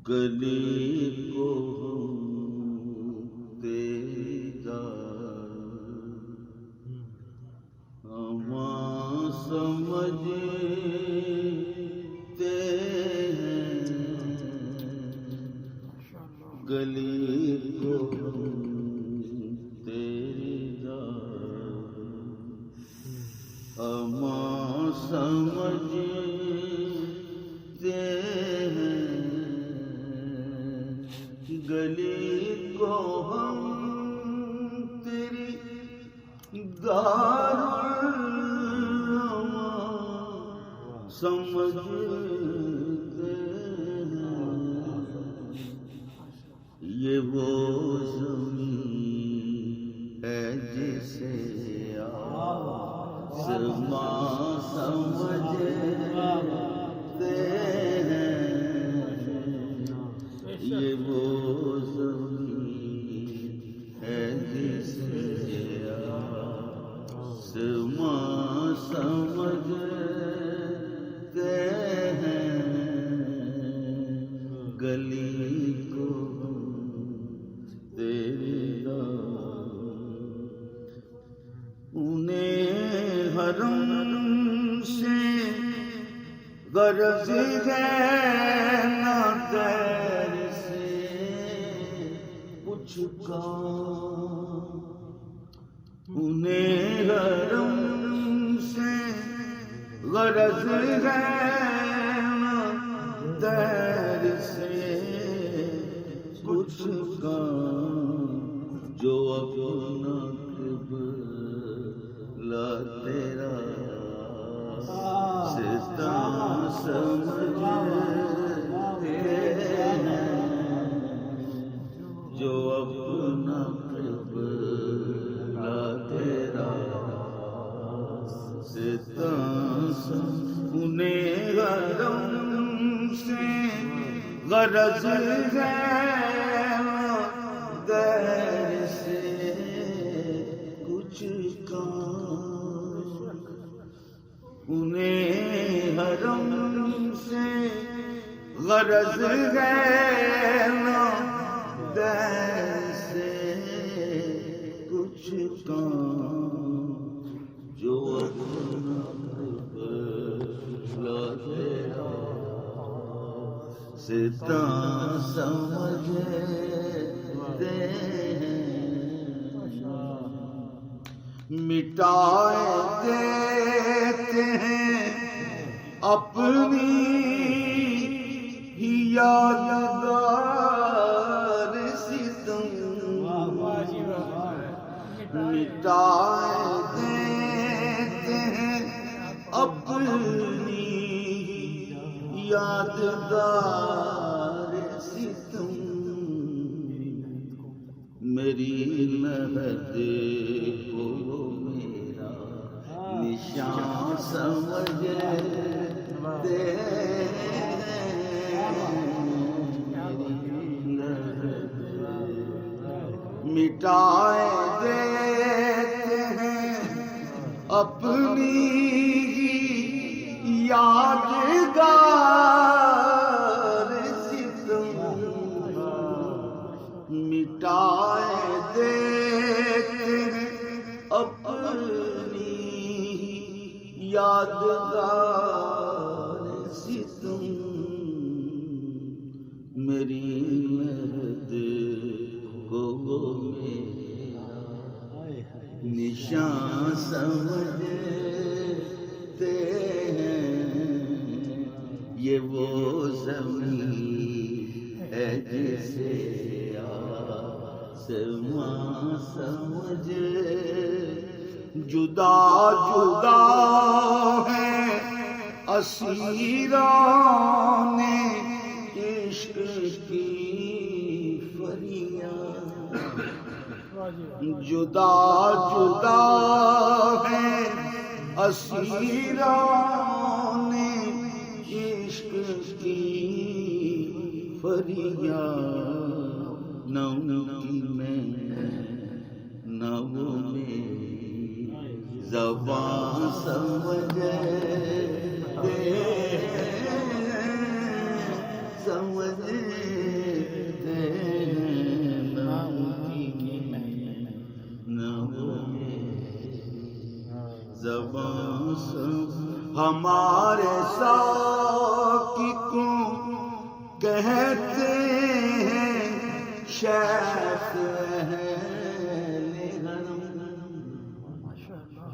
گلی کو تیرا ہم سمجھتے ہیں، گلی کو تیرا ہم سمجھتے ہیں، گلی کو ہم تیری دار سمجھتے ہیں، یہ وہ زمین ہے جسے آسمان سمجھتے ہیں، یہ وہ زمین ہے جسے آسمان سمجھتے ہیں، گلی کو تیرا انہیں حرم سے غرض ہے نہ غیر سے کچھ کام، انہیں حرم سے غرض ہے نہ غیر سے کچھ کام، جو اپنا قبلہ تیرا ستا سمجھتے ہیں، جو اپنا قبلہ تیرا ستا انہیں حرم سے غرض ہے غیر سے کچھ کام، انہیں حرم سے غرض ہے نہ غیر سے کچھ کام، جو اپنا قبلہ تیرا ستا سمجھتے ہیں، مٹائے دیتے ہیں اپنی ہی یادگار ستم، مٹائے دیتے ہیں اپنی یادگار ستم، میری مہد کو میرا نشان سمجھتے ہیں، مٹائے دیتے ہیں اپنی یادگار ستم، مٹائے دیتے ہیں اپنی یادگار ستم، میری مہد کو میرا نشان سمجھتے ہیں، یہ وہ زمین ہے جسے آسمان سمجھے، جدا جدا ہیں اسیران عشق کی فریاد، جدا جدا ہیں اسیران عشق کی فریاد، نہ ان کی میں نہ وہ میری زبان سمجھتے ہیں، سمجھتے ہمارے ساقی کو کہتے ہیں شیخ اہل حرم،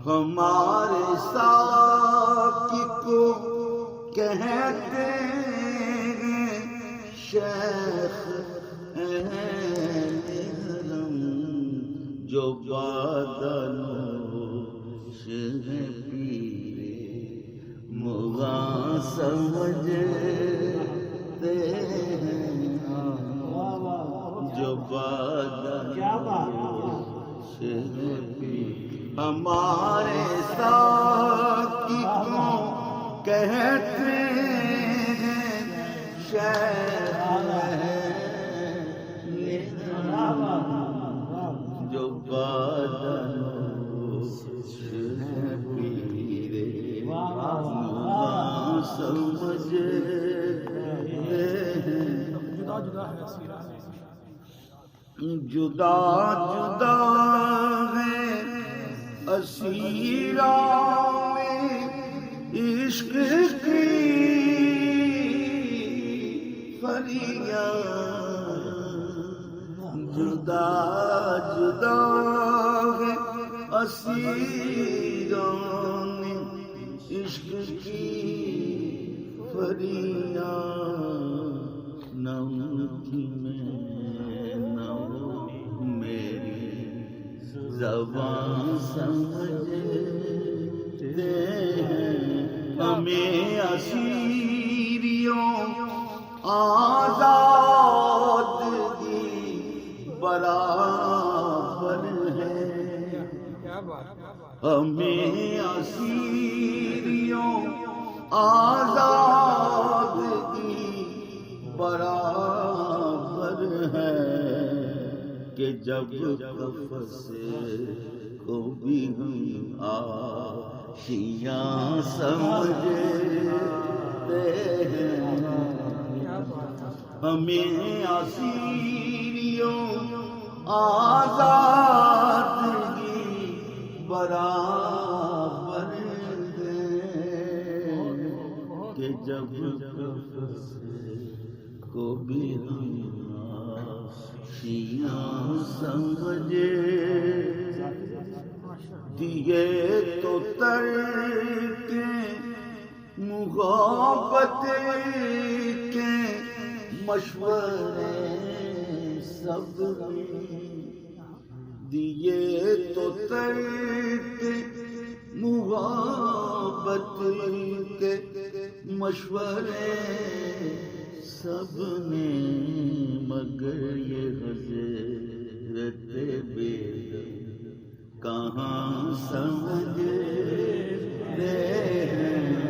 ہمارے ساقی کو کہتے ہیں شیخ اہل حرم، جو بادنوش ہے پیر مغاں سمجھتے ہیں، جو بادنوش ہے پیر ہمارے ساقی کو کہتے ہیں شیخ جو بادنوش ہے پیر مغاں سمجھتے ہیں، جدا جدا ہے اسیران عشق کی فریاد، جدا جدا ہے اسیران عشق کی فریاد، نہ ان کی میں نہ میری زبان سمجھتے ہیں، ہمیں اسیریوں آزادگی برابر ہے، ہمیں اسیریوں آزادگی برابر ہے، کہ جب قفس کو بھی ہم آشیاں سمجھتے ہیں، ہمیں اسیریوں آزادگی برابر ہے، کہ جب قفس کو بھی ہم آشیاں سمجھے دیے تو ترک محبت کے مشورے سب دیے تو ترک محبت کے مشورے سب نے، مگر یہ حضرت بیگم کہاں سمجھتے ہیں،